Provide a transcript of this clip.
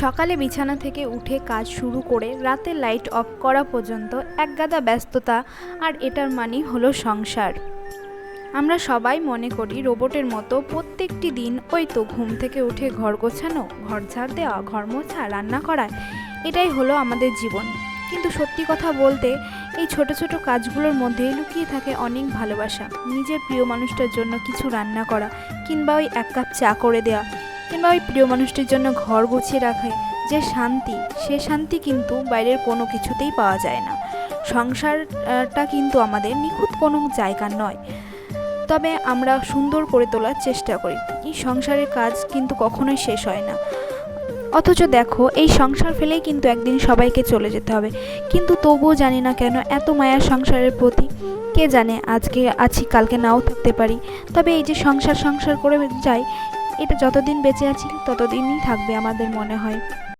সকালে বিছানা থেকে উঠে কাজ শুরু করে রাতে লাইট অফ করা পর্যন্ত একগাদা ব্যস্ততা, আর এটার মানেই হলো সংসার। আমরা সবাই মনে করি রোবটের মতো প্রত্যেকটি দিন ওই তো ঘুম থেকে উঠে ঘর গোছানো, ঘর ঝাড় দেওয়া, ঘর মোছা, রান্না করা, এটাই হলো আমাদের জীবন। কিন্তু সত্যি কথা বলতে এই ছোট ছোট কাজগুলোর মধ্যে লুকিয়ে থাকে অনেক ভালোবাসা। নিজের প্রিয় মানুষটার জন্য কিছু রান্না করা, কিংবা ওই এক কাপ চা করে দেওয়া, কিংবা ওই প্রিয় মানুষটির জন্য ঘর গুছিয়ে রাখে যে শান্তি, সে শান্তি কিন্তু বাইরের কোনো কিছুতেই পাওয়া যায় না। সংসারটা কিন্তু আমাদের নিখুঁত কোনো জায়গা নয়, তবে আমরা সুন্দর করে তোলার চেষ্টা করি। এই সংসারের কাজ কিন্তু কখনোই শেষ হয় না। অথচ দেখো, এই সংসার ফেলেই কিন্তু একদিন সবাইকে চলে যেতে হবে, কিন্তু তবুও জানি না কেন এত মায়া সংসারের প্রতি। কে জানে, আজকে আছি কালকে নাও থাকতে পারি। তবে এই যে সংসার সংসার করে যাই, এটা যতদিন বেঁচে আছি ততদিনই থাকবে আমাদের মনে হয়।